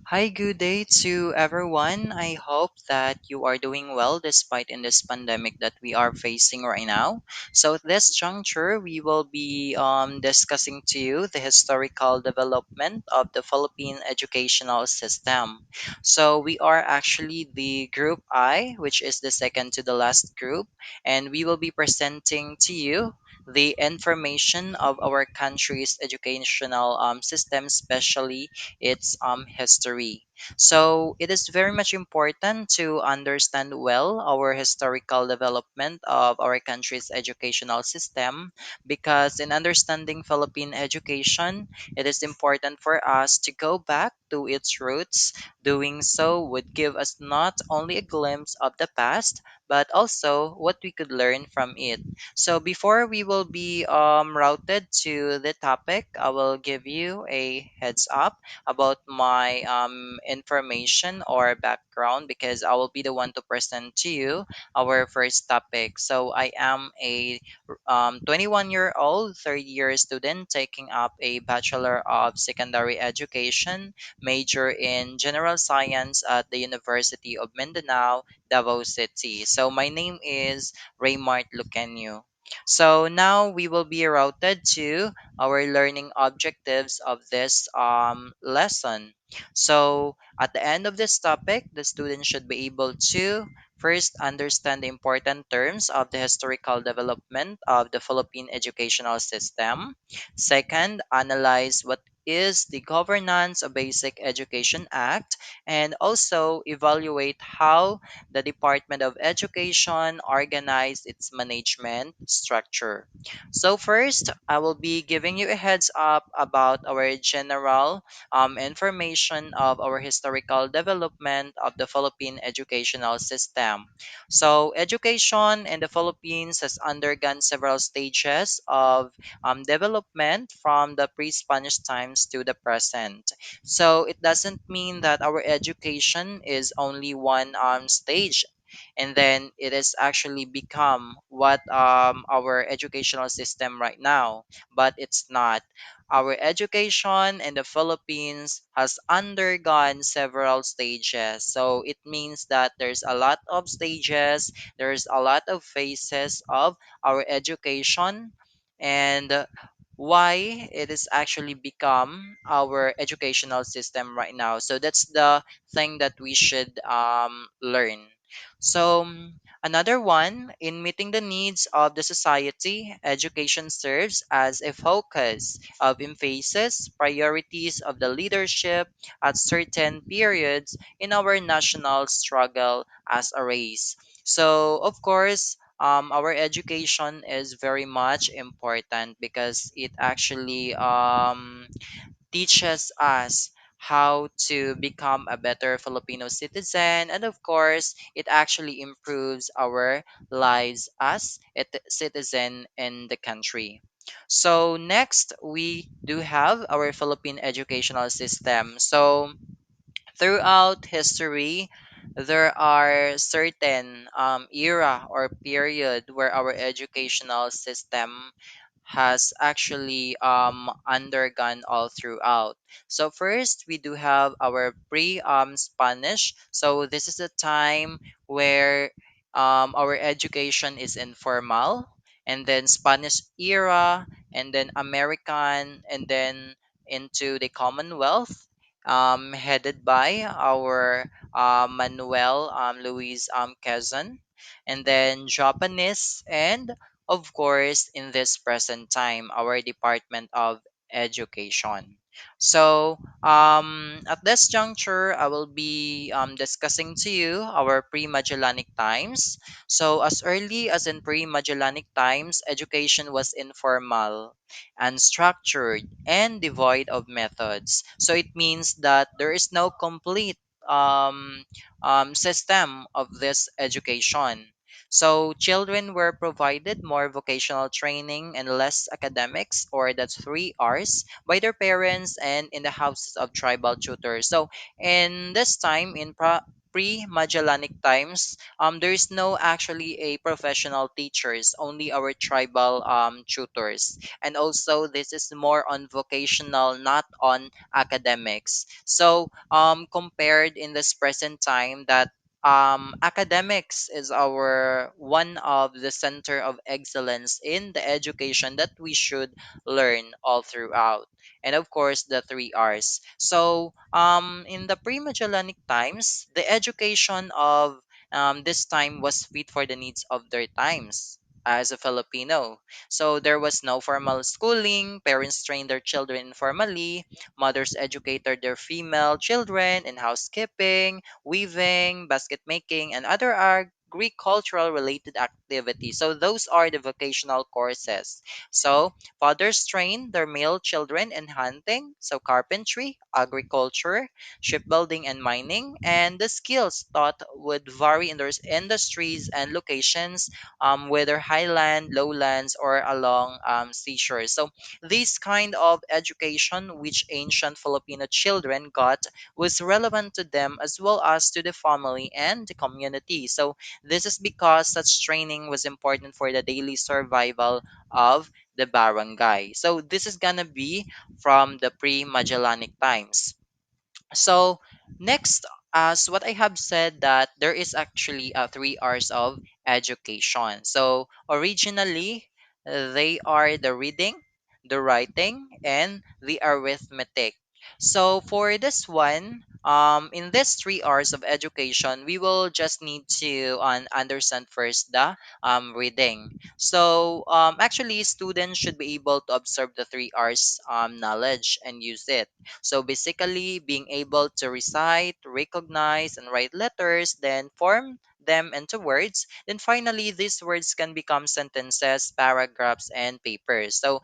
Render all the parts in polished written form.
Hi, good day to everyone. I hope that you are doing well despite in this pandemic that we are facing right now. So at this juncture, we will be discussing to you the historical development of the Philippine educational system. So we are actually the group I, which is the second to the last group, and we will be presenting to you the information of our country's educational system, especially its history. So it is very much important to understand well our historical development of our country's educational system because in understanding Philippine education, it is important for us to go back to its roots. Doing so would give us not only a glimpse of the past, but also what we could learn from it. So before we will be routed to the topic, I will give you a heads up about my information or background because I will be the one to present to you our first topic. So I am a 21-year-old third-year student taking up a Bachelor of Secondary Education major in General Science at the University of Mindanao, Davao City. So my name is Raymart Lucanio. So now we will be routed to our learning objectives of this lesson. So, at the end of this topic, the student should be able to first understand the important terms of the historical development of the Philippine educational system. Second, analyze what is the Governance of Basic Education Act and also evaluate how the Department of Education organized its management structure. So first, I will be giving you a heads up about our general information of our historical development of the Philippine educational system. So education in the Philippines has undergone several stages of development from the pre-Spanish times to the present. So it doesn't mean that our education is only one stage and then it has actually become what our educational system right now, but it's not. Our education in the Philippines has undergone several stages, so it means that there's a lot of stages, there's a lot of phases of our education, and why it is actually become our educational system right now. So that's the thing that we should learn. So, another one, in meeting the needs of the society, education serves as a focus of emphasis, priorities of the leadership at certain periods in our national struggle as a race. So, of course, our education is very much important because it actually teaches us how to become a better Filipino citizen. And of course, it actually improves our lives as a citizen in the country. So, next, we do have our Philippine educational system. So, throughout history, there are certain era or period where our educational system has actually undergone all throughout. So first, we do have our pre Spanish. So this is a time where our education is informal, and then Spanish era, and then American, and then into the Commonwealth, headed by our Manuel Luis Quezon, and then Japanese, and of course, in this present time, our Department of Education. So, at this juncture, I will be discussing to you our pre-Magellanic times. So, as early as in pre-Magellanic times, education was informal, unstructured, and devoid of methods. So, it means that there is no complete um, system of this education. So children were provided more vocational training and less academics, or that's 3 R's, by their parents and in the houses of tribal tutors. So in this time, in pre-Magellanic times, there is no actually a professional teachers, only our tribal tutors. And also, this is more on vocational, not on academics. So, compared in this present time that academics is our one of the center of excellence in the education that we should learn all throughout, and of course the three R's. So in the pre-Magellanic times, the education of this time was fit for the needs of their times as a Filipino. So there was no formal schooling, parents trained their children informally, mothers educated their female children in housekeeping, weaving, basket making, and other agricultural related activities. So those are the vocational courses. So fathers train their male children in hunting, so carpentry, agriculture, shipbuilding, and mining. And the skills taught would vary in those industries and locations, whether highland, lowlands, or along seashores. So this kind of education which ancient Filipino children got was relevant to them as well as to the family and the community. So this is because such training was important for the daily survival of the barangay. So this is gonna be from the pre-Magellanic times. So next, as what I have said, that there is actually three R's of education. So originally, they are the reading, the writing, and the arithmetic. So for this one, in this three R's of education, we will just need to understand first the reading. So actually, students should be able to observe the three R's knowledge and use it. So basically, being able to recite, recognize, and write letters, then form them into words. Then finally, these words can become sentences, paragraphs, and papers. So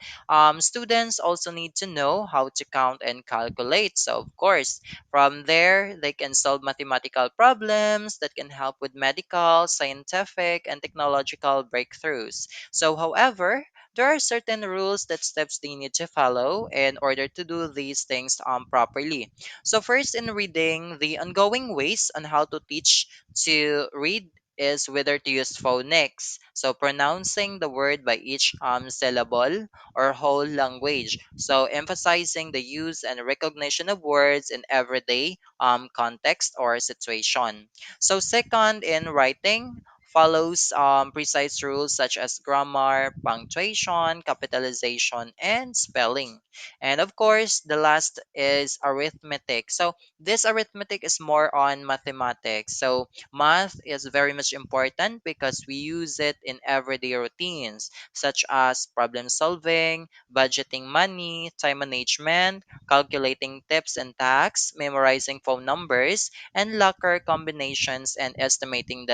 students also need to know how to count and calculate. So of course, from there, they can solve mathematical problems that can help with medical, scientific, and technological breakthroughs. So however, there are certain rules that steps they need to follow in order to do these things properly. So first in reading, the ongoing ways on how to teach to read is whether to use phonics. So pronouncing the word by each syllable or whole language. So emphasizing the use and recognition of words in everyday context or situation. So second in writing, follows precise rules such as grammar, punctuation, capitalization, and spelling. And of course, the last is arithmetic. So this arithmetic is more on mathematics. So math is very much important because we use it in everyday routines such as problem solving, budgeting money, time management, calculating tips and tax, memorizing phone numbers, and locker combinations, and estimating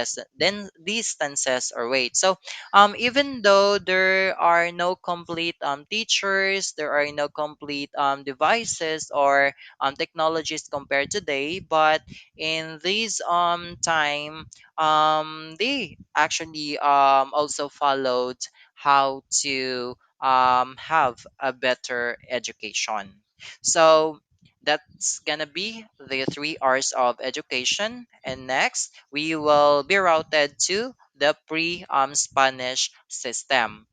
distances or weight. So even though there are no complete teachers, there are no complete devices or technologies compared today, but in this time, they actually also followed how to have a better education. So that's gonna be the three R's of education. And next, we will be routed to the pre-Spanish system.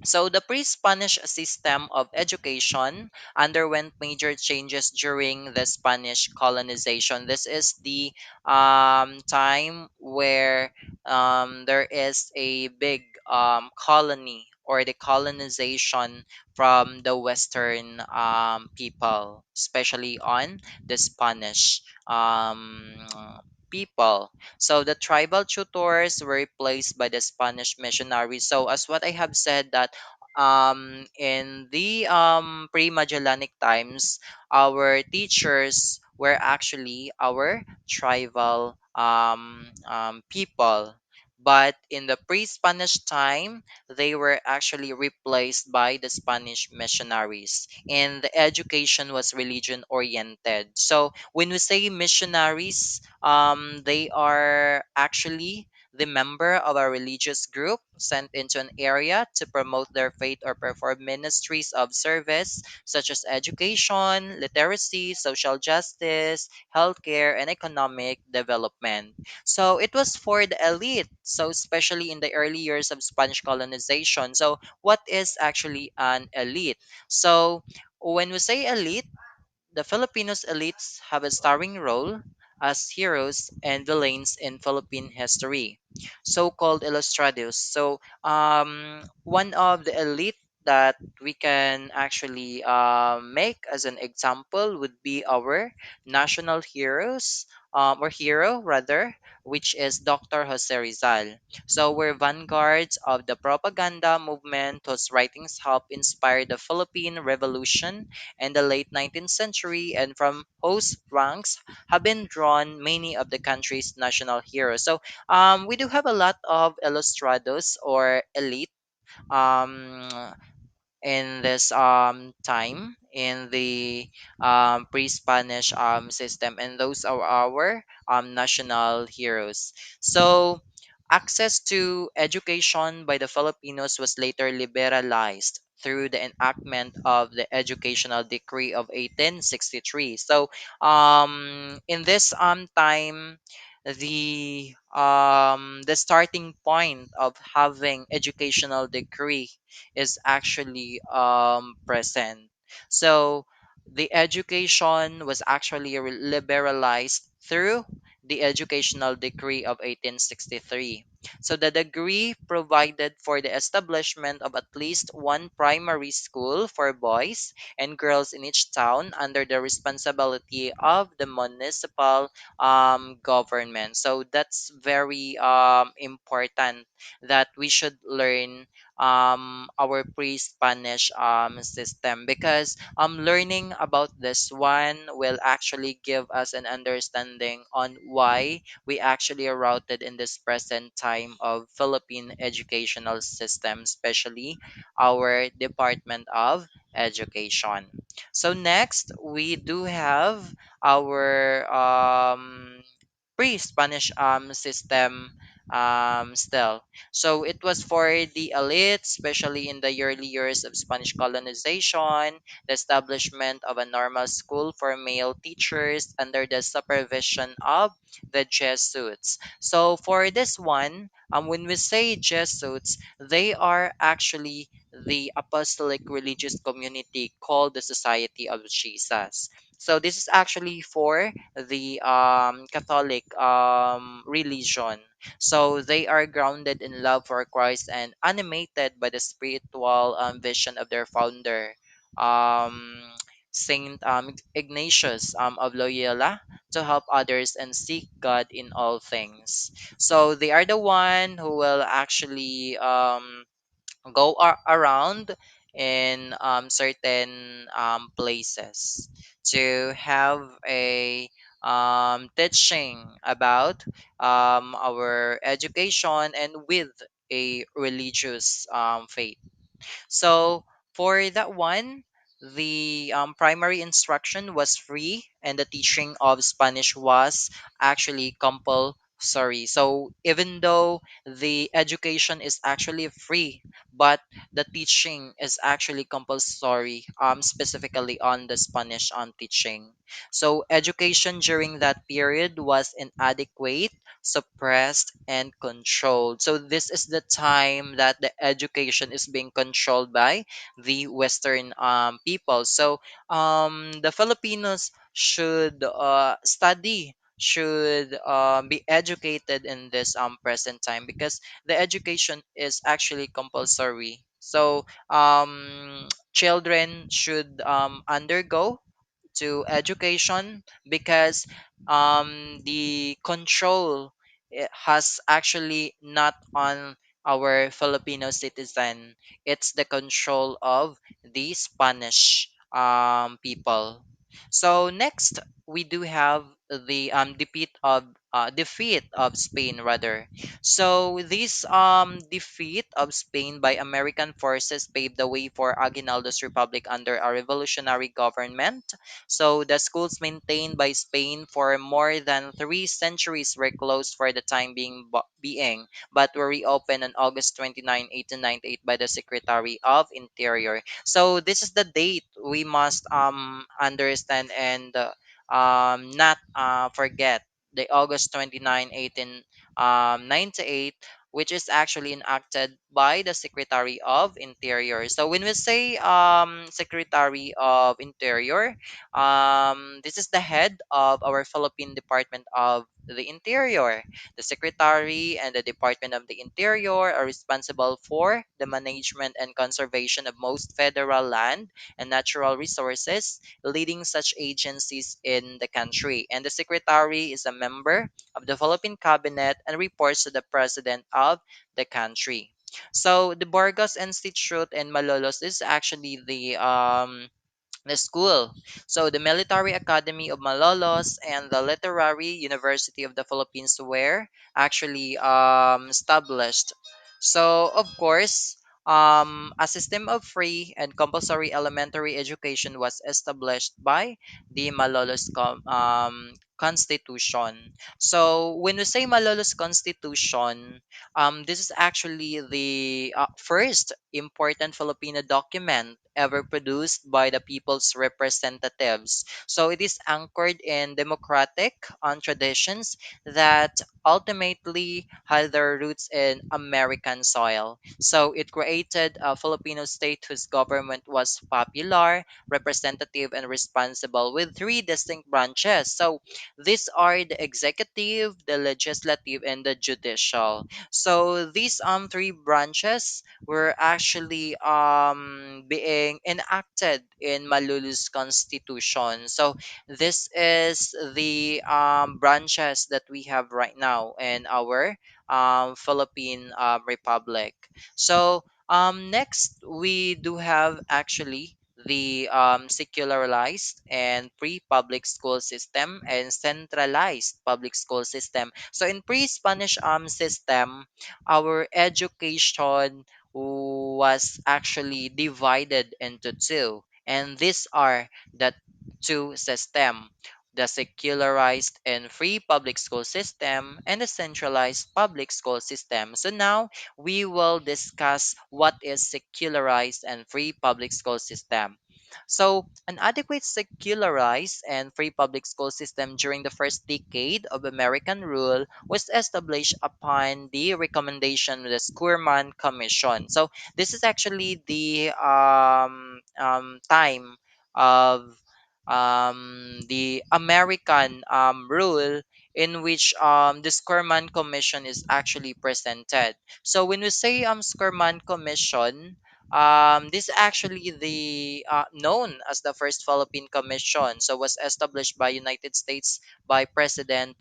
So the pre-Spanish system of education underwent major changes during the Spanish colonization. This is the time where there is a big colony or the colonization from the Western people, especially on the Spanish people. So the tribal tutors were replaced by the Spanish missionaries. So as what I have said that in the pre-Magellanic times, our teachers were actually our tribal people. But in the pre-Spanish time, they were actually replaced by the Spanish missionaries, and the education was religion oriented. So when we say missionaries, they are actually the member of a religious group sent into an area to promote their faith or perform ministries of service such as education, literacy, social justice, healthcare, and economic development. So it was for the elite, so especially in the early years of Spanish colonization. So what is actually an elite? So when we say elite, the Filipinos elites have a starring role as heroes and villains in Philippine history, so-called ilustrados. So, one of the elite that we can actually make as an example would be our national heroes, or hero rather, which is Dr. Jose Rizal. So, we're vanguards of the propaganda movement whose writings helped inspire the Philippine Revolution in the late 19th century, and from whose ranks have been drawn many of the country's national heroes. So we do have a lot of ilustrados or elite um, in this time in the pre-Spanish system, and those are our national heroes. So access to education by the Filipinos was later liberalized through the enactment of the Educational Decree of 1863. So in this time, the starting point of having educational decree is actually present. So the education was actually liberalized through the Educational Decree of 1863. So the degree provided for the establishment of at least one primary school for boys and girls in each town under the responsibility of the municipal government. So that's very important that we should learn our pre-Spanish system, because learning about this one will actually give us an understanding on why we actually are routed in this present time of Philippine educational system, especially our Department of Education. So next we do have our pre-Spanish system still. So it was for the elite, especially in the early years of Spanish colonization, the establishment of a normal school for male teachers under the supervision of the Jesuits. So for this one, when we say Jesuits, they are actually the apostolic religious community called the Society of Jesus. So this is actually for the Catholic religion. So they are grounded in love for Christ and animated by the spiritual vision of their founder, um, Saint Ignatius of Loyola, to help others and seek God in all things. So they are the one who will actually go around in certain places to have a teaching about our education and with a religious faith. So for that one, the primary instruction was free, and the teaching of Spanish was actually compulsory. So even though the education is actually free, but the teaching is actually compulsory, specifically on the Spanish teaching. So education during that period was inadequate, suppressed, and controlled. So this is the time that the education is being controlled by the Western people. So the Filipinos should study, should be educated in this present time, because the education is actually compulsory. So children should undergo to education, because the control has actually not on our Filipino citizen. It's the control of the Spanish people. So next we do have the defeat of defeat of Spain rather. So this defeat of Spain by American forces paved the way for Aguinaldo's republic under a revolutionary government. So the schools maintained by Spain for more than 3 centuries were closed for the time being, but were reopened on August 29, 1898 by the Secretary of Interior. So this is the date we must understand and not forget, the August 29, 1898, which is actually enacted by the Secretary of Interior. So when we say Secretary of Interior, this is the head of our Philippine Department of the Interior. The Secretary and the Department of the Interior are responsible for the management and conservation of most federal land and natural resources, leading such agencies in the country. And the secretary is a member of the Philippine cabinet and reports to the president of the country. So the Burgos Institute in Malolos is actually the school. So the Military Academy of Malolos and the Literary University of the Philippines were actually established. So of course, a system of free and compulsory elementary education was established by the Malolos Constitution. So when we say Malolos Constitution, this is actually the first important Filipino document ever produced by the people's representatives. So it is anchored in democratic traditions that ultimately had their roots in American soil. So it created a Filipino state whose government was popular, representative, and responsible with three distinct branches. So these are the executive, the legislative, and the judicial. So these three branches were actually being enacted in Malulu's constitution. So this is the branches that we have right now in our Philippine Republic. So next we do have actually the secularized and pre-public school system and centralized public school system. So in pre-Spanish system, our education was actually divided into two, and these are the two system: the secularized and free public school system and the centralized public school system. So now we will discuss what is secularized and free public school system. So, an adequate secularized and free public school system during the first decade of American rule was established upon the recommendation of the Skurman Commission. So, this is actually the time of the American rule in which the Skurman Commission is actually presented. So, when we say Skurman Commission, this is actually the known as the first Philippine Commission. So was established by United States by President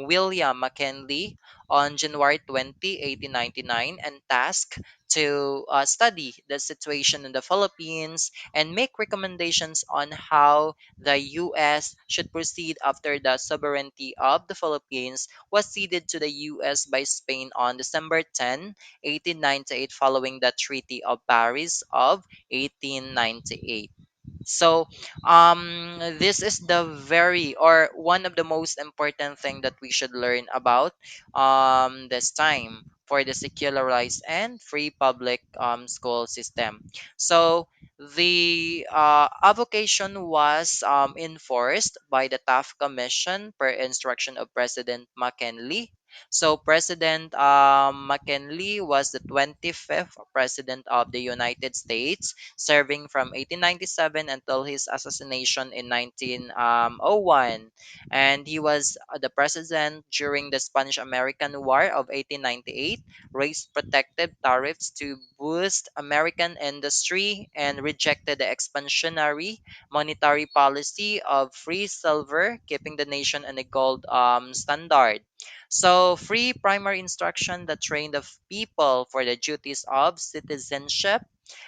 William McKinley on January 20, 1899, and tasked to study the situation in the Philippines and make recommendations on how the U.S. should proceed after the sovereignty of the Philippines was ceded to the U.S. by Spain on December 10, 1898, following the Treaty of Paris of 1898. So, this is the very or one of the most important thing that we should learn about this time for the secularized and free public school system. So, the avocation was enforced by the Taft Commission per instruction of President McKinley. So President McKinley was the 25th President of the United States, serving from 1897 until his assassination in 1901. And he was the president during the Spanish American War of 1898, raised protective tariffs to boost American industry, and rejected the expansionary monetary policy of free silver, keeping the nation on a gold standard. So, free primary instruction that trained the people for the duties of citizenship,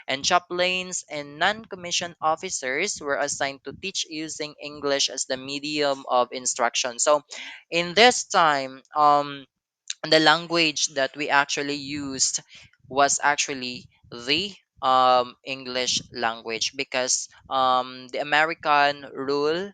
And chaplains and non-commissioned officers were assigned to teach using English as the medium of instruction. So in this time, the language that we actually used was actually the English language, because the American rule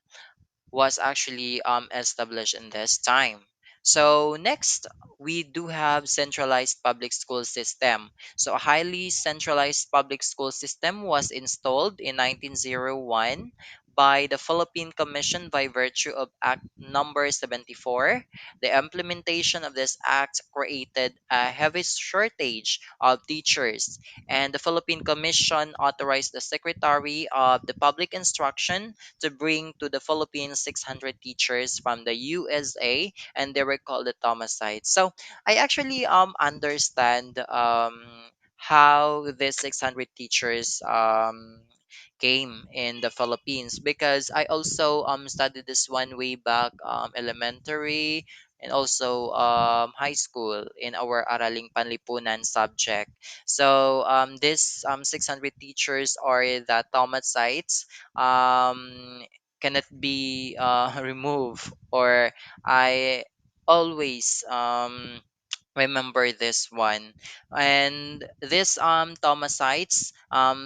was actually established in this time. So next, we do have centralized public school system. So a highly centralized public school system was installed in 1901 by the Philippine Commission by virtue of Act number 74. The implementation of this act created a heavy shortage of teachers, and the Philippine Commission authorized the Secretary of the Public Instruction to bring to the Philippines 600 teachers from the USA, and they were called the Thomasites. So I actually understand how these 600 teachers came in the Philippines, because I also studied this one way back elementary and also high school in our Araling Panlipunan subject. So these 600 teachers are the Thomasites, cannot be removed, or I always remember this one. And this Thomasites,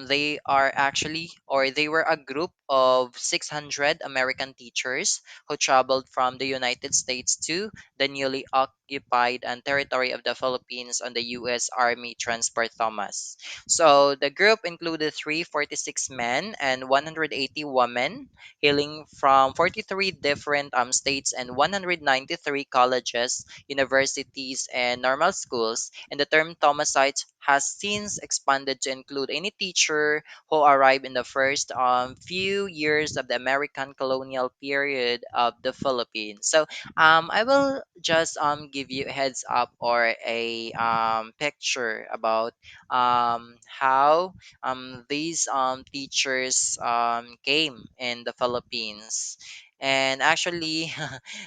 they are actually, or they were a group of 600 American teachers who traveled from the United States to the newly occupied and territory of the Philippines on the US Army Transport Thomas. So the group included 346 men and 180 women, hailing from 43 different states and 193 colleges, universities, and normal schools, and the term Thomasites has since expanded to include any teacher who arrived in the first few years of the American colonial period of the Philippines. So I will just give you a heads up or a picture about how these teachers came in the Philippines. And actually,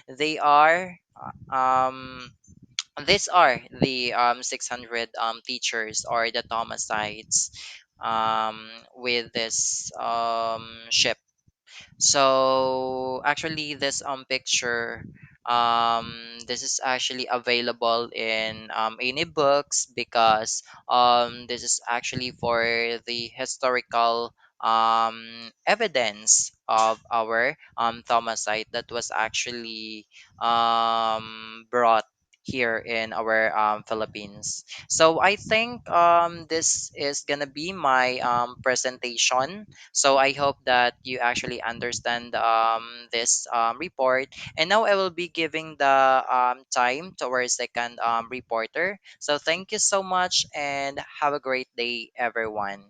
they are um, these are the 600 teachers, or the Thomasites, with this ship. So actually, this picture, this is actually available in any books, because this is actually for the historical evidence of our Thomsite that was actually brought here in our Philippines. So I think this is gonna be my presentation, so I hope that you actually understand this report. And now I will be giving the time to our second reporter. So thank you so much and have a great day, everyone.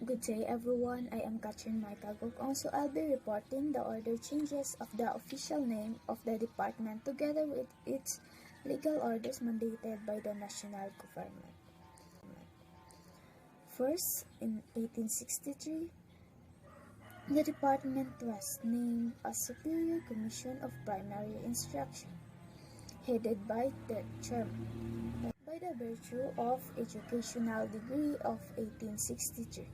Good day everyone, I am Katrin Maitagok. Also, I'll be reporting the order changes of the official name of the department together with its legal orders mandated by the national government. First, in 1863, the department was named as Superior Commission of Primary Instruction, headed by the chairman, by the virtue of educational degree of 1863.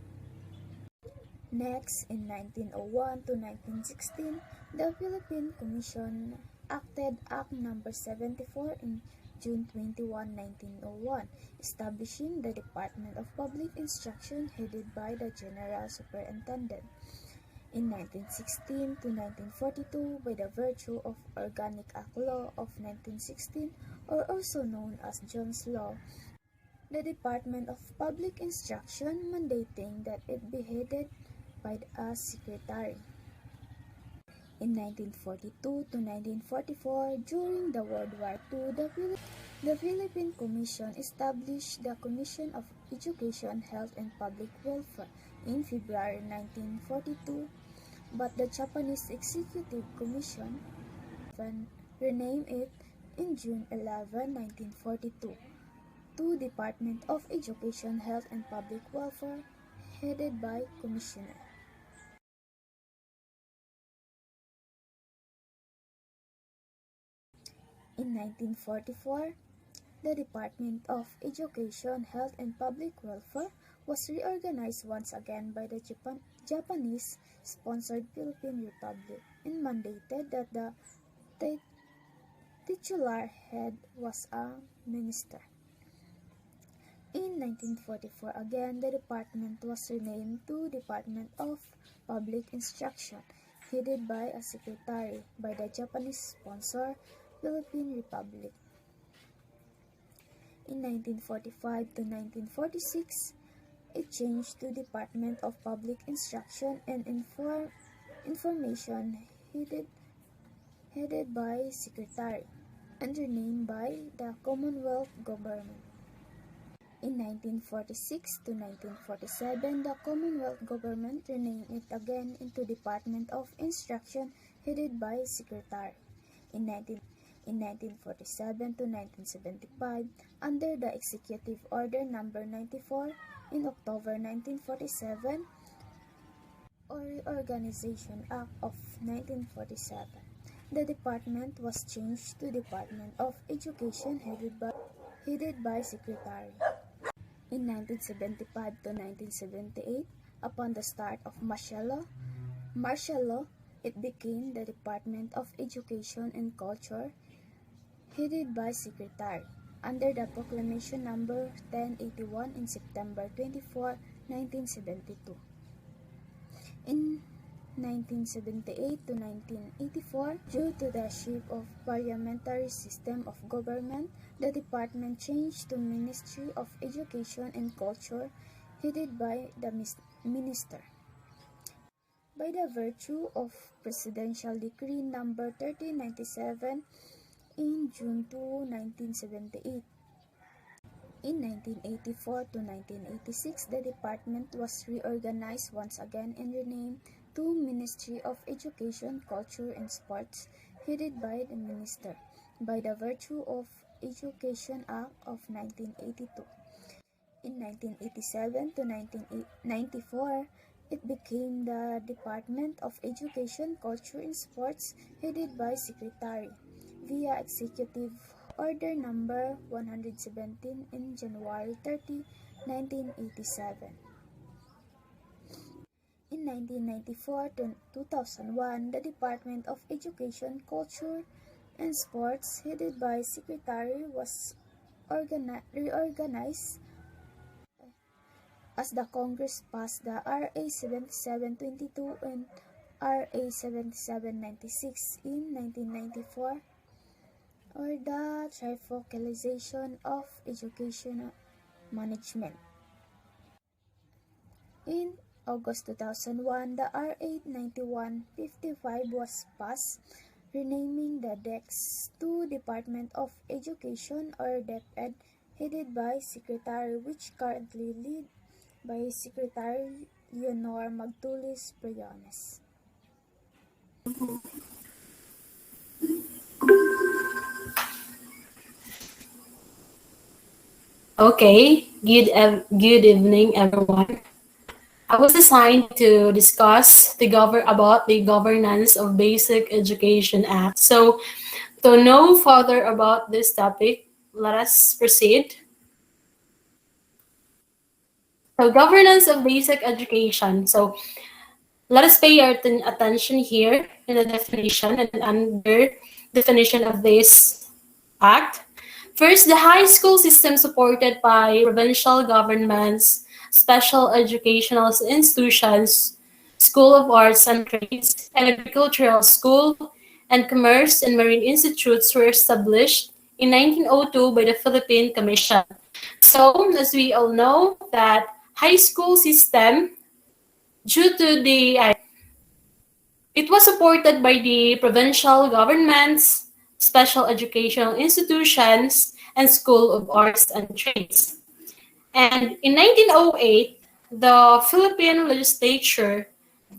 Next, in 1901 to 1916, the Philippine Commission acted Act Number 74 in June 21, 1901, establishing the Department of Public Instruction headed by the General Superintendent. In 1916 to 1942, by the virtue of Organic Act Law of 1916, or also known as John's Law, the Department of Public Instruction mandating that it be headed by a secretary. In 1942 to 1944, during the World War II, the Philippine Commission established the Commission of Education, Health, and Public Welfare in February 1942, but the Japanese Executive Commission renamed it in June 11, 1942 to Department of Education, Health, and Public Welfare, headed by Commissioner. In 1944, the Department of Education, Health, and Public Welfare was reorganized once again by the Japanese-sponsored Philippine Republic and mandated that the ti- titular head was a minister. In 1944 again, the department was renamed to Department of Public Instruction, headed by a secretary by the Japanese sponsor, Philippine Republic. In 1945 to 1946, it changed to Department of Public Instruction and Information, headed by secretary, and renamed by the Commonwealth government. In 1946 to 1947, the Commonwealth government renamed it again into Department of Instruction, headed by secretary. In 1947 to 1975, under the Executive Order Number 94 in October 1947 or Reorganization Act of 1947, the department was changed to Department of Education, headed by secretary. In 1975 to 1978, upon the start of martial law, it became the Department of Education and Culture, headed by secretary, under the Proclamation Number 1081 in September 24, 1972. In 1978 to 1984, due to the shift of parliamentary system of government, the department changed to Ministry of Education and Culture, headed by the minister. By the virtue of Presidential Decree Number 1397 in June 2, 1978. In 1984 to 1986, the department was reorganized once again and renamed to Ministry of Education, Culture and Sports, headed by the minister, by the virtue of Education Act of 1982. In 1987 to 1994, it became the Department of Education, Culture and Sports, headed by Secretary, via Executive Order Number 117 in January 30, 1987. In 1994 to 2001, the Department of Education, Culture and Sports, headed by Secretary, was reorganized as the Congress passed the RA 7722 and RA 7796 in 1994, or the trifocalization of education management. In August 2001, the RA 9155 was passed, renaming the DEX to Department of Education or DepEd, headed by Secretary, which currently led by Secretary Leonor Magtulis Briones. Okay, good evening, everyone. I was assigned to discuss about the governance of Basic Education Act. So, to know further about this topic, let us proceed. So, governance of basic education. So, let us pay our attention here in the definition and under definition of this act. First, the high school system supported by provincial governments, special educational institutions, School of Arts and Trades, and Agricultural School, and Commerce and Marine Institutes were established in 1902 by the Philippine Commission. So, as we all know, that high school system, due to the it was supported by the provincial governments, special educational institutions, and School of Arts and Trades. And in 1908, the Philippine legislature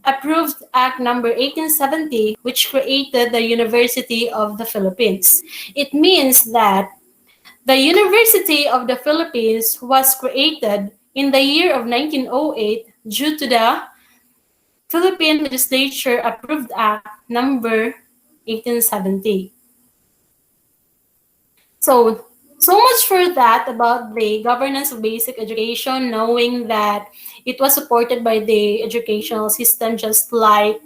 approved Act number 1870, which created the University of the Philippines. It means that the University of the Philippines was created in the year of 1908 due to the Philippine Legislature approved Act number 1870. So, So much for that about the governance of basic education, knowing that it was supported by the educational system, just like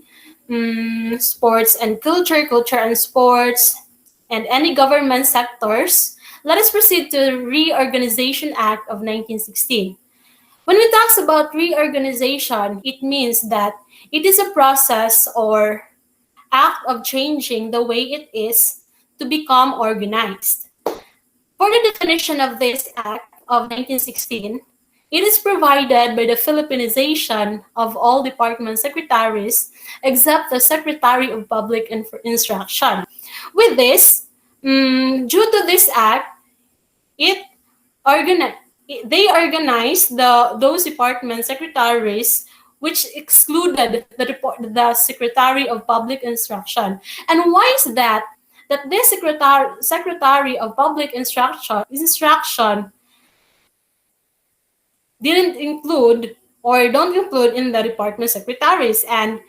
sports and culture, culture and sports, and any government sectors. Let us proceed to the Reorganization Act of 1916. When we talk about reorganization, it means that it is a process or act of changing the way it is to become organized. For the definition of this Act of 1916, it is provided by the Philippinization of all department secretaries except the Secretary of Public Instruction. With this, due to this act, it organi- they organized those department secretaries which excluded the Secretary of Public Instruction. And why is that? That this Secretary of Public Instruction didn't include or don't include in the department secretaries. And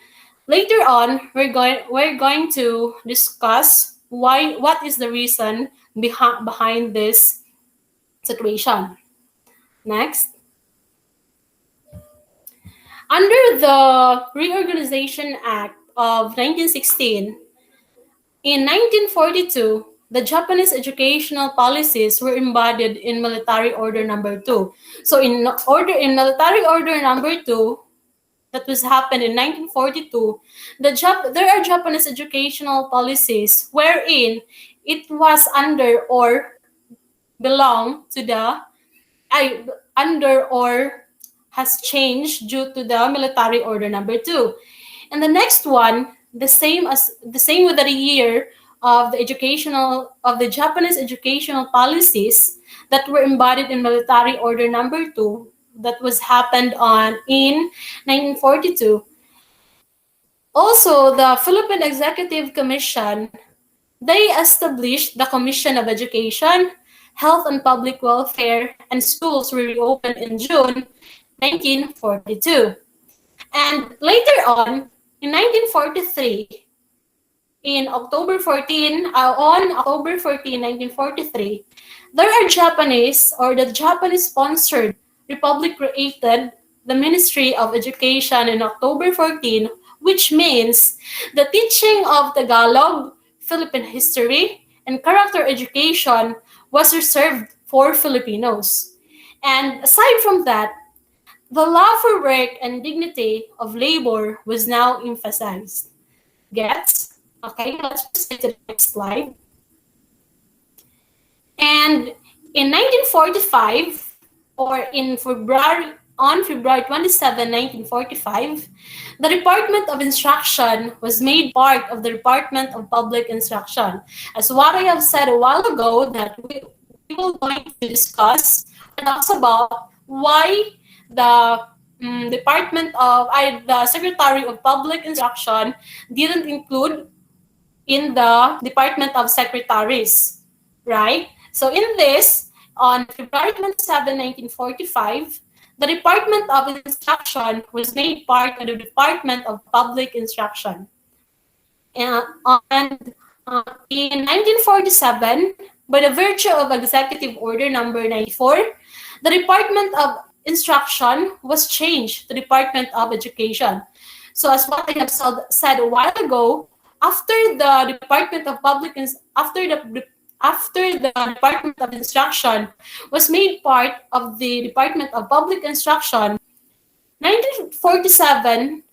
later on, we're going to discuss what is the reason behind this situation. Next. Under the Reorganization Act of 1916, in 1942, the Japanese educational policies were embodied in Military Order Number 2. So in Military Order Number 2, that was happened in 1942, there are Japanese educational policies wherein it was under or belong to the I under or has changed due to the Military Order Number 2. And the next one, the same with the year of the Japanese educational policies that were embodied in Military Order Number 2 that was happened on in 1942. Also, the Philippine Executive Commission, they established the Commission of Education, Health and Public Welfare, and schools were reopened in June 1942. And later in 1943, on October 14, 1943, there are the Japanese sponsored Republic created the Ministry of Education in October 14, which means the teaching of Tagalog, Philippine history, and character education was reserved for Filipinos. And aside from that, the love for work and dignity of labor was now emphasized. Gets? Okay, let's proceed to the next slide. And in 1945, or on February 27, 1945, the Department of Instruction was made part of the Department of Public Instruction. As what I have said a while ago, that we will going to discuss or talks about why the the Secretary of Public Instruction didn't include in the Department of Secretaries, right? So in this, on February 27, 1945, the Department of Instruction was made part of the Department of Public Instruction. And in 1947, by the virtue of Executive Order Number 94, the Department of Instruction was changed to Department of Education. So as what I have said a while ago, after the Department of Public after the Department of Instruction was made part of the Department of Public Instruction, 1947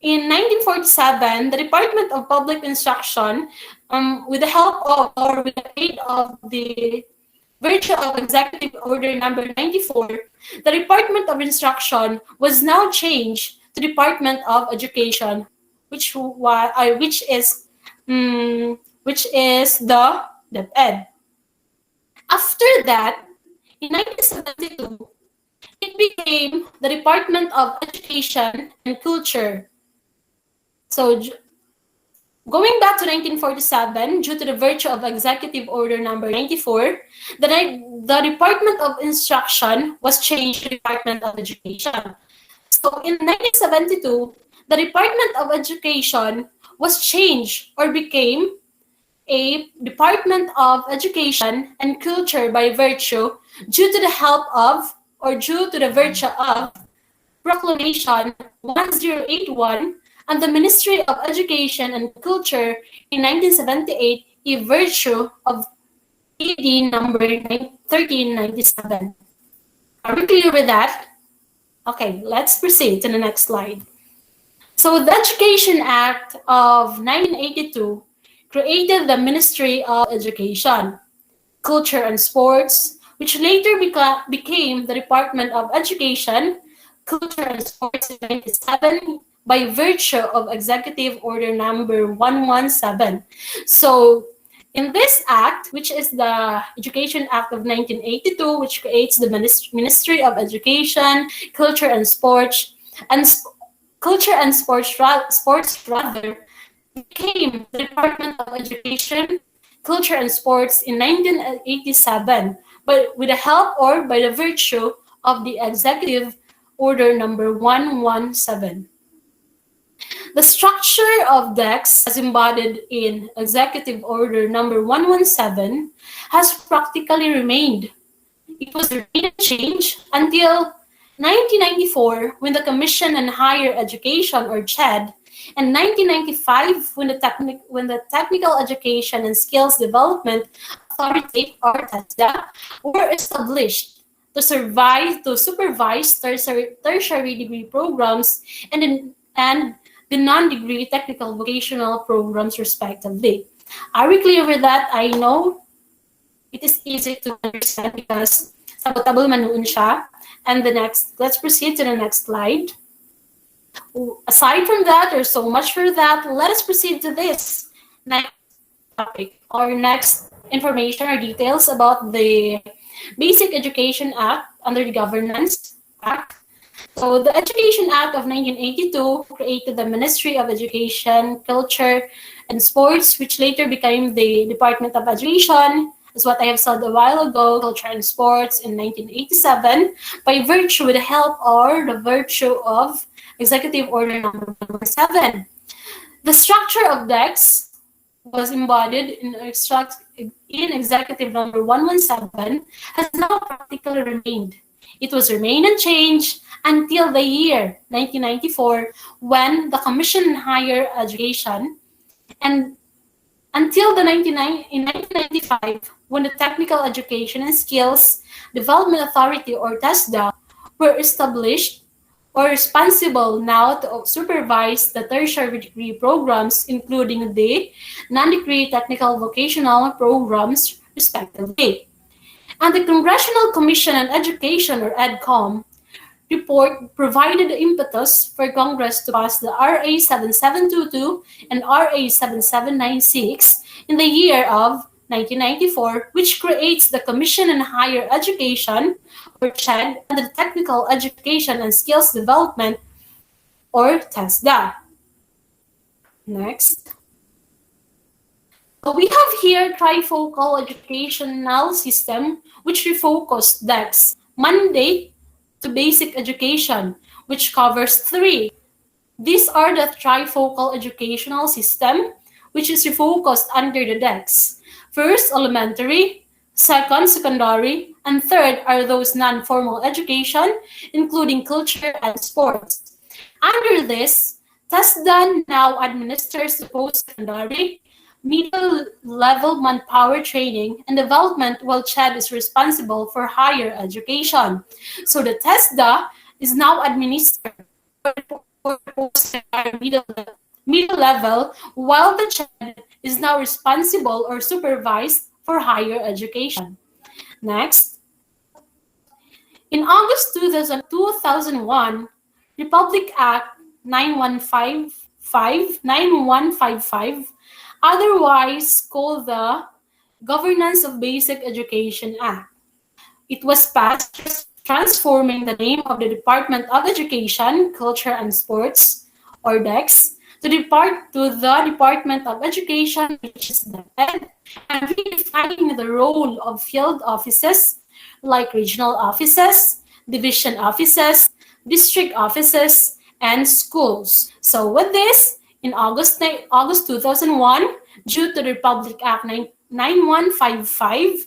in 1947, the Department of Public Instruction, with the help of or with the aid of the virtue of Executive Order Number 94, the Department of Instruction was now changed to Department of Education, which is the DepEd. After that, in 1972, it became the Department of Education and Culture. So going back to 1947, due to the virtue of Executive Order Number 94, the Department of Instruction was changed to Department of Education. So in 1972, the Department of Education was changed or became a Department of Education and Culture by virtue due to the help of or due to the virtue of Proclamation 1081 and the Ministry of Education and Culture in 1978 a virtue of AD number 1397. Are we clear with that? Okay, let's proceed to the next slide. So the Education Act of 1982 created the Ministry of Education, Culture and Sports, which later became the Department of Education, Culture and Sports in 1997 by virtue of Executive Order number 117. So in this act, which is the Education Act of 1982, which creates the Ministry of Education, Culture and Sports, and sports rather, became the Department of Education, Culture and Sports in 1987, but with the help or by the virtue of the Executive Order number 117. The structure of DEX, as embodied in Executive Order number 117, has practically remained. It was remained changed until 1994 when the Commission on Higher Education or CHED and 1995 when the Technical Education and Skills Development Authority or TESDA were established to supervise tertiary degree programs and the non-degree technical vocational programs respectively. Are we clear with that? I know it is easy to understand because sagot-able man noon siya. And let's proceed to the next slide. Aside from that, there's so much for that. Let us proceed to this next topic or next information or details about the Basic Education Act under the Governance Act. So the Education Act of 1982 created the Ministry of Education, Culture, and Sports, which later became the Department of Education, as what I have said a while ago, Culture and Sports in 1987, by virtue with the help or the virtue of Executive Order number 117. The structure of DEX was embodied in Executive number 117 has now practically remained. It was remained unchanged until the year 1994 when the Commission on Higher Education and until in 1995 when the Technical Education and Skills Development Authority or TESDA were established or responsible now to supervise the tertiary degree programs including the non-degree technical vocational programs respectively. And the Congressional Commission on Education or EDCOM report provided the impetus for Congress to pass the RA 7722 and RA 7796 in the year of 1994, which creates the Commission on Higher Education, or CHED, and the Technical Education and Skills Development, or TESDA. Next. So we have here trifocal educational system, which refocused DEX mandate to basic education, which covers three. These are the trifocal educational system, which is refocused under the DEX. First, elementary, second, secondary, and third are those non-formal education, including culture and sports. Under this, TESDA now administers the post-secondary, middle-level manpower training and development, while CHED is responsible for higher education. So the TESDA is now administered for post-secondary middle level, while the CHED is now responsible or supervised for higher education. Next. In August 2001, Republic Act 9155, otherwise called the Governance of Basic Education Act. It was passed, transforming the name of the Department of Education, Culture and Sports, or DEX, to the Department of Education, which is DepEd, and redefining the role of field offices like regional offices, division offices, district offices, and schools. So with this, in August 2001, due to the Republic Act 9155.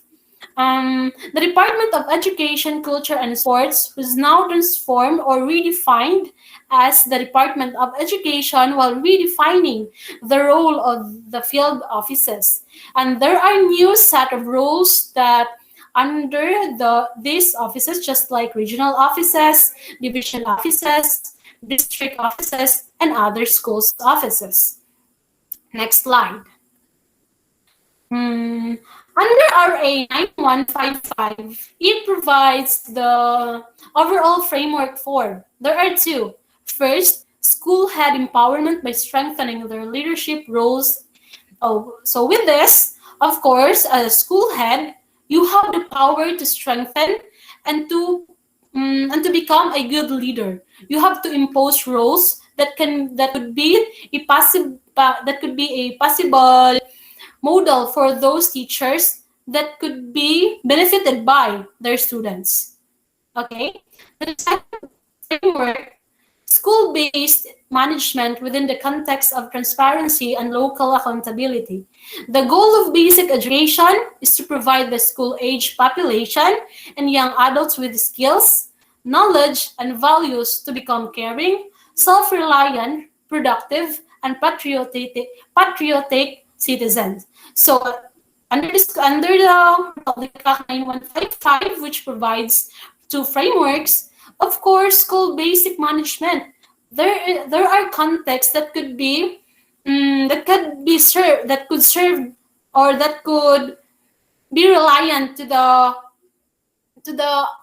The Department of Education, Culture, and Sports was now transformed or redefined as the Department of Education while redefining the role of the field offices. And there are new set of rules that under these offices, just like regional offices, division offices, district offices, and other schools offices. Next slide. Hmm. Under RA 9155, it provides the overall framework for. There are two. First, school head empowerment by strengthening their leadership roles. Oh, so with this, of course, as a school head, you have the power to strengthen and to become a good leader. You have to impose roles that could be a possible model for those teachers that could be benefited by their students. Okay? The second framework, school-based management within the context of transparency and local accountability. The goal of basic education is to provide the school-age population and young adults with skills, knowledge, and values to become caring, self-reliant, productive, and patriotic citizens. So under the Republic Act 9155, which provides two frameworks, of course, school basic management. There are contexts that could be that could serve or that could be reliant to the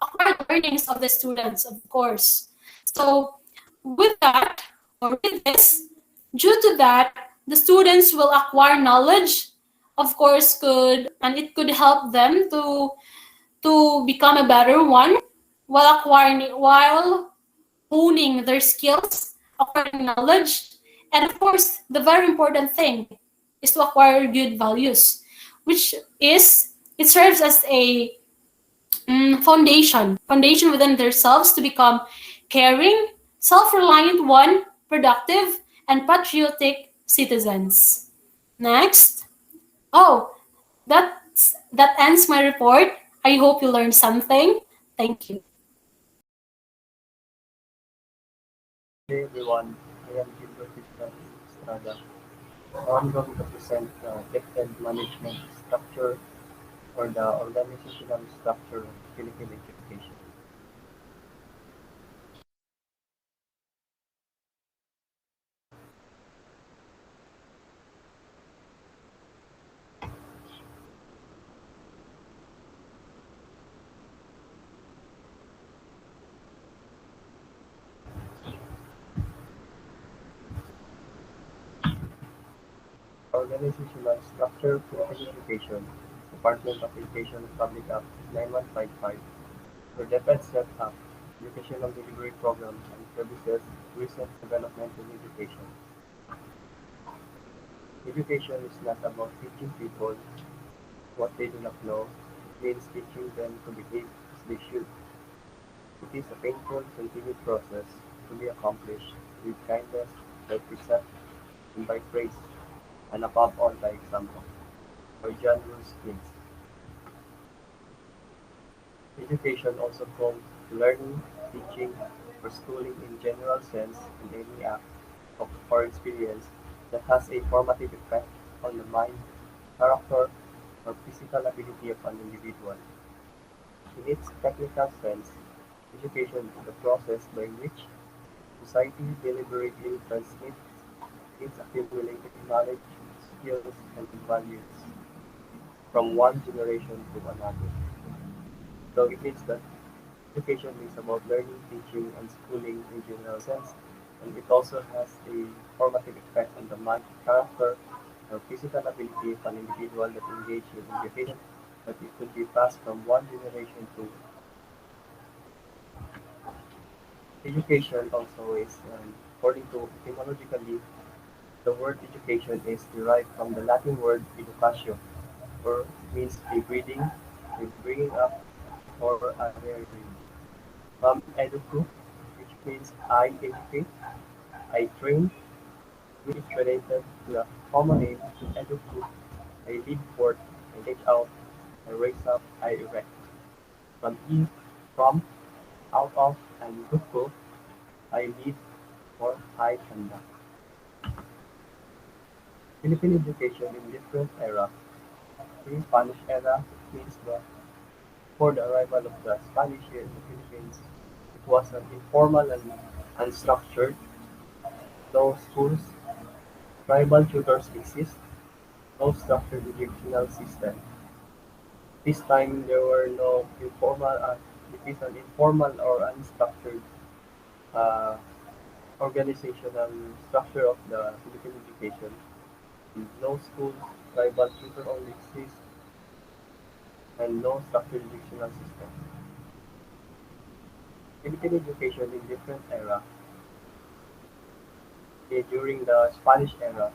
acquired learnings of the students, of course. So with that, or with this, due to that, the students will acquire knowledge, of course, and it could help them to become a better one while honing their skills, acquiring knowledge, and of course, the very important thing is to acquire good values, which is it serves as a foundation within themselves to become caring, self-reliant one, productive, and patriotic citizens. Next. Oh, that ends my report. I hope you learned something. Thank you. Hey everyone, I am Gilbert Estrada. I'm going to present the gifted management structure or the organizational structure of Philippine education. Organizational structure of Philippine education, Department of Education Public Act 9155, for DepEd set up educational delivery programs and services, research development in education. Education is not about teaching people what they do not know, it means teaching them to behave as they should. It is a painful, continued process to be accomplished with kindness, by precept, and by praise, and above all by example. For John Lewis Keynes, education also called learning, teaching, or schooling in general sense in any act of or experience that has a formative effect on the mind, character, or physical ability of an individual. In its technical sense, education is the process by which society deliberately transmits its accumulated knowledge, skills, and values from one generation to another. So it means that education is about learning, teaching, and schooling in general sense, and it also has a formative effect on the mind, character, or physical ability of an individual that engage in education, that it could be passed from one generation to education also is, according to etymologically, the word education is derived from the Latin word educatio, or means a breeding, a bringing up, or a rearing. From educo, which means I educate, I train, which is related to the common name educate, I lead forth, I take out, I raise up, I erect. From from, out of, and buku, I lead or I conduct. Philippine education in different era. Pre-Spanish era means the before the arrival of the Spanish here in the Philippines. It was an informal and unstructured. No schools, tribal tutors exist, no structured educational system. This time there were no informal, it is an informal or unstructured uh, organizational structure of the Philippine education. No schools, tribal tutor only exist, and no structured educational system. Philippine education in different era. During the Spanish era,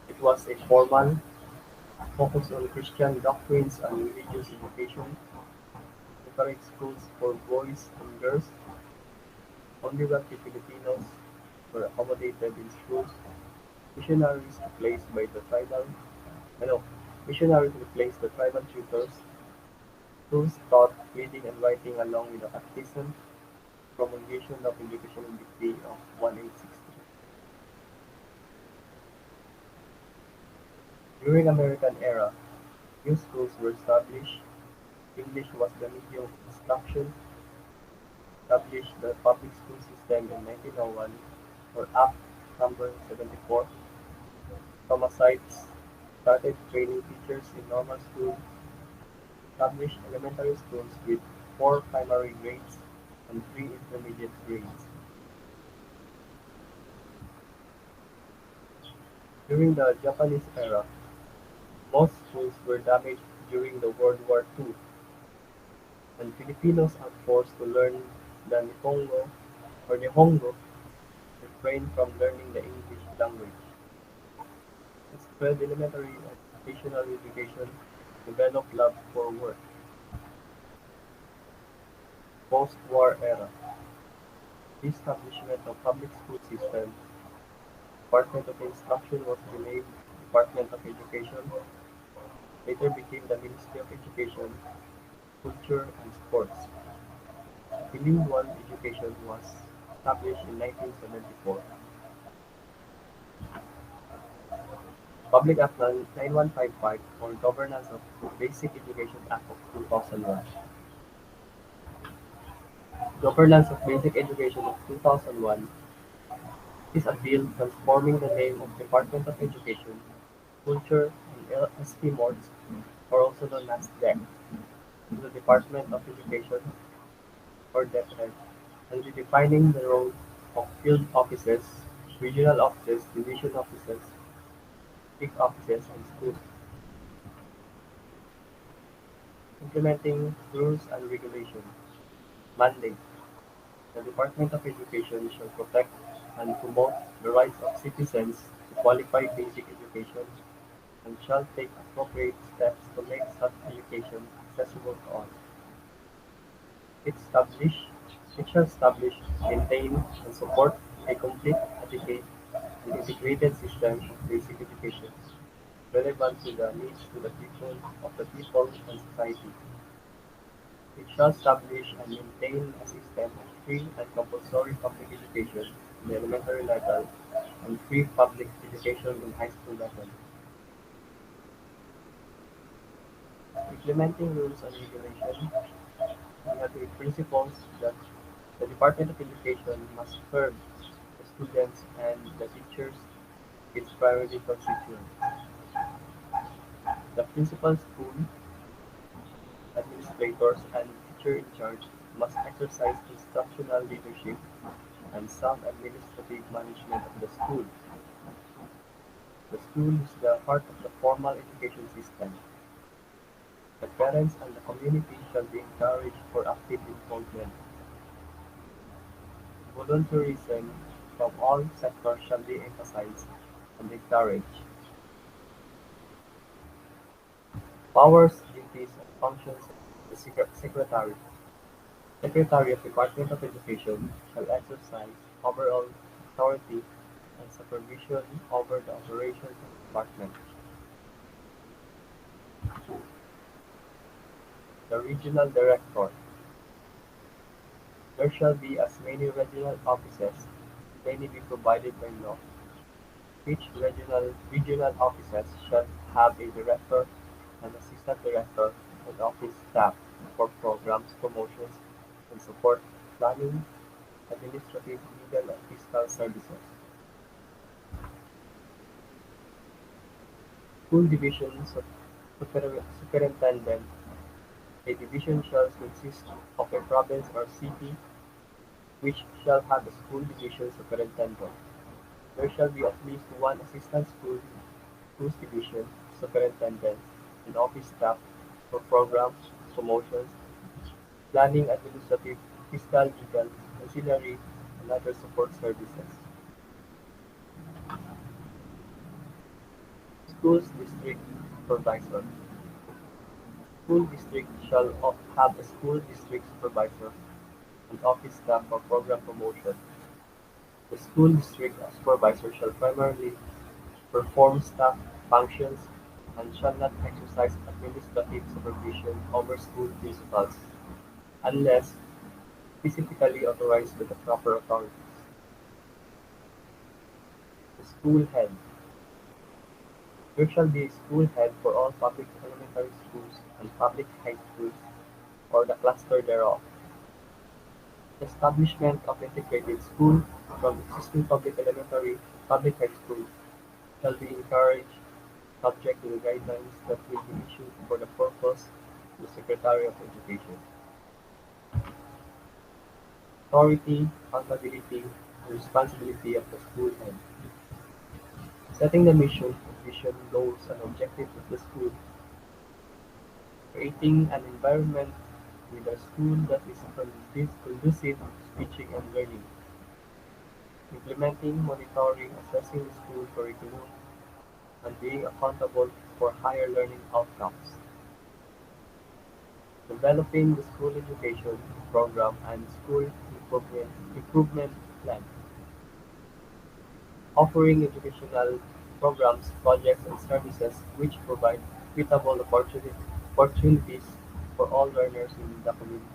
it was a formal, focus on Christian doctrines and religious education, separate schools for boys and girls. Only wealthy Filipinos were accommodated in schools. Missionaries replaced by the tribal, no, missionaries replaced the tribal tutors. Schools taught reading and writing along with the catechism, promulgation of educational decree of 1860. During American era, new schools were established. English was the medium of instruction. Established the public school system in 1901 or Act Number 74. Homicides started training teachers in normal school. Established elementary schools with 4 primary grades and 3 intermediate grades. During the Japanese era, most schools were damaged during the World War II, and Filipinos are forced to learn the Nihongo refrain from learning the English language. It spread elementary and vocational education, developed love for work. Post-war era. The establishment of public school system. Department of Instruction was renamed Department of Education, later became the Ministry of Education, Culture and Sports. Bilingual education was established in 1974. Public Act 9155 or Governance of Basic Education Act of 2001. Governance of Basic Education of 2001 is a bill transforming the name of Department of Education, Culture and LSP Morts, or also known as DEC, to the Department of Education or DepEd, and redefining the role of field offices, regional offices, division offices, district offices, and schools, implementing rules and regulations. Mandate: the Department of Education shall protect and promote the rights of citizens to qualified basic education and shall take appropriate steps to make such education accessible to all. It establish, it shall establish, maintain, and support a complete, adequate, and integrated system of basic education relevant to the needs of the people and society. It shall establish and maintain a system of free and compulsory public education in the elementary level and free public education in high school level, implementing rules and regulations. We have the principles that the Department of Education must serve the students and the teachers, its priority constituents. The principal school administrators and teacher in charge must exercise instructional leadership and sound administrative management of the school. The school is the heart of the formal education system. The parents and the community shall be encouraged for active involvement. Volunteerism from all sectors shall be emphasized and encouraged. Powers, duties, and functions of the Secretary. Secretary of Department of Education shall exercise overall authority and supervision over the operations of the department. The regional director. There shall be as many regional offices as may be provided by law. Each regional offices shall have a director, an assistant director, and office staff for programs, promotions, and support planning, administrative, legal, and fiscal services. School divisions of superintendent. A division shall consist of a province or city which shall have a school division superintendent. There shall be at least one assistant schools division superintendent and office staff for programs, promotions, planning, administrative, fiscal, legal, ancillary, and other support services. Schools district supervisor. School district shall have a school district supervisor and office staff for program promotion. The school district supervisor shall primarily perform staff functions and shall not exercise administrative supervision over school principals unless specifically authorized by the proper authorities. The school head. There shall be a school head for all public elementary schools and public high schools or the cluster thereof. Establishment of integrated school from existing public elementary, public high school shall be encouraged subject to the guidelines that will be issued for the purpose of the Secretary of Education. Authority, accountability, and responsibility of the school head. Setting the mission, vision, goals, and objectives of the school. Creating an environment with a school that is conducive to teaching and learning. Implementing, monitoring, assessing the school curriculum, and being accountable for higher learning outcomes. Developing the school education program and school improvement plan. Offering educational programs, projects, and services which provide equitable opportunities for all learners in the community.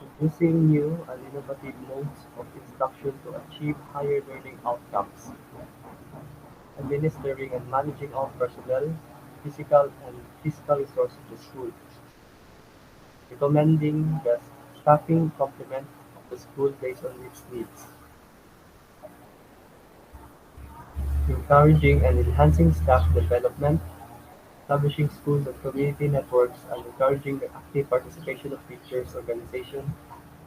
Introducing new and innovative modes of instruction to achieve higher learning outcomes. Administering and managing all personnel, physical and fiscal resources of the school. Recommending the staffing complement of the school based on its needs. Encouraging and enhancing staff development, establishing schools and community networks, and encouraging the active participation of teachers, organization,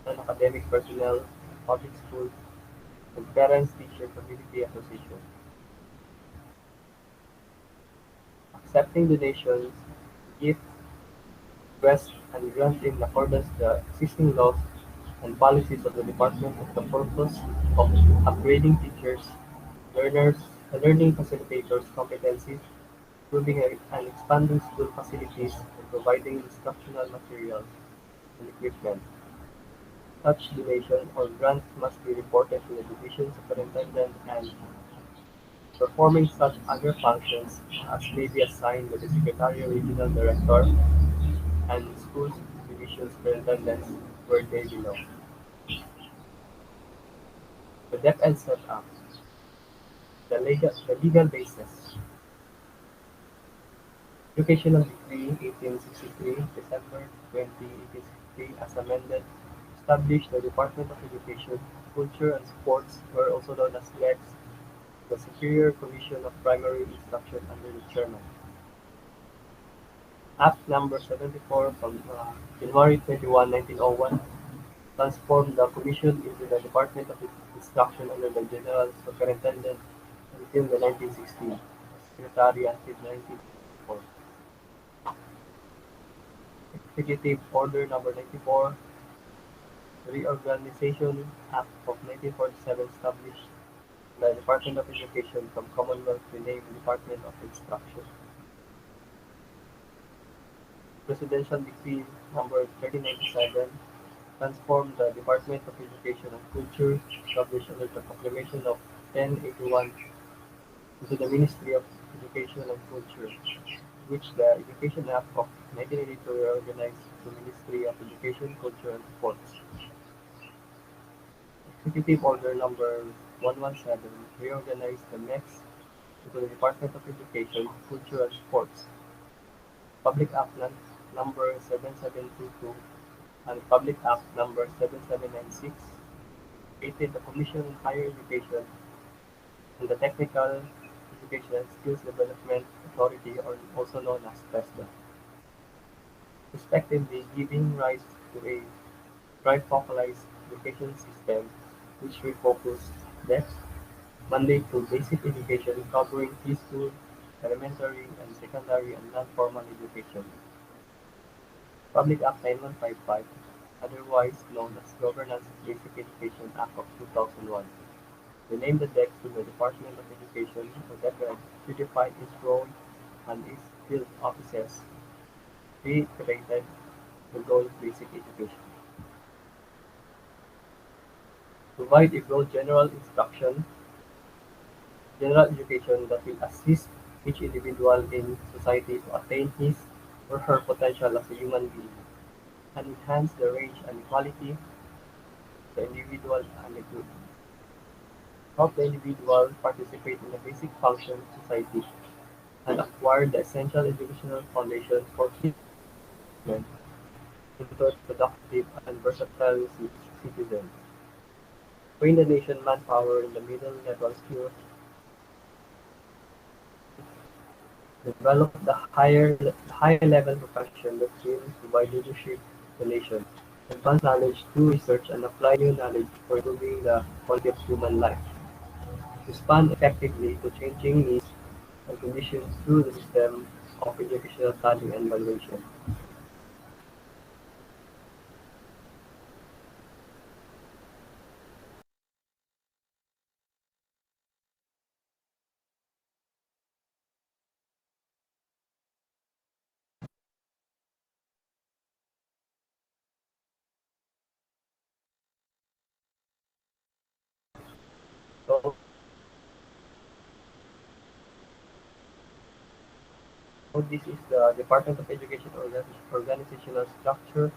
non-academic personnel, public schools, and parents-teacher community association. Accepting donations, gifts, requests, and grants in accordance with the existing laws and policies of the department for the purpose of upgrading teachers, learners, and learning facilitators' competencies, improving and expanding school facilities, and providing instructional materials and equipment. Such donation or grant must be reported to the division superintendent and performing such other functions as may be assigned by the secretary regional director and school division superintendents where they belong. The DepEd setup. The legal basis. Educational Decree 1863, December 20, 1863, as amended, established the Department of Education, Culture and Sports, were also known as LEX, the Superior Commission of Primary Instruction under the chairman. Act Number 74 from January 21, 1901, transformed the Commission into the Department of Instruction under the General Superintendent until the 1916, Secretary until 1994. Executive Order Number 94, the Reorganization Act of 1947 established the Department of Education from Commonwealth renamed Department of Instruction. Presidential Decree Number 1397 transformed the Department of Education and Culture, established under the Proclamation of 1081 into the Ministry of Education and Culture, which the Education Act of 1982 reorganized the Ministry of Education, Culture and Sports. Executive Order Number 117 reorganized the MEX into the Department of Education, Culture and Sports. Public Act Number 7722 and Public Act Number 7796 created the Commission on Higher Education and the Technical Education and Skills Development Authority, or also known as TESDA, respectively giving rise to a trifocalized education system which refocused depth Monday to basic education covering preschool, elementary and secondary and non-formal education. Public Act 9155, otherwise known as Governance of Basic Education Act of 2001, renamed the DEC to the Department of Education so that redefined its role and its field offices, reiterated the goal of basic education. Provide a broad general education that will assist each individual in society to attain his or her potential as a human being, and enhance the range and quality of the individual and the group. Help the individual participate in the basic functions of society and acquire the essential educational foundation for his development into a productive and versatile citizen. Train the nation manpower in the middle level skills, develop the higher level profession that will provide leadership to the nation, advance knowledge through research and apply new knowledge for improving the quality of human life, respond effectively to changing needs and conditions through the system of educational planning and evaluation. So, so this is the Department of Education organizational structure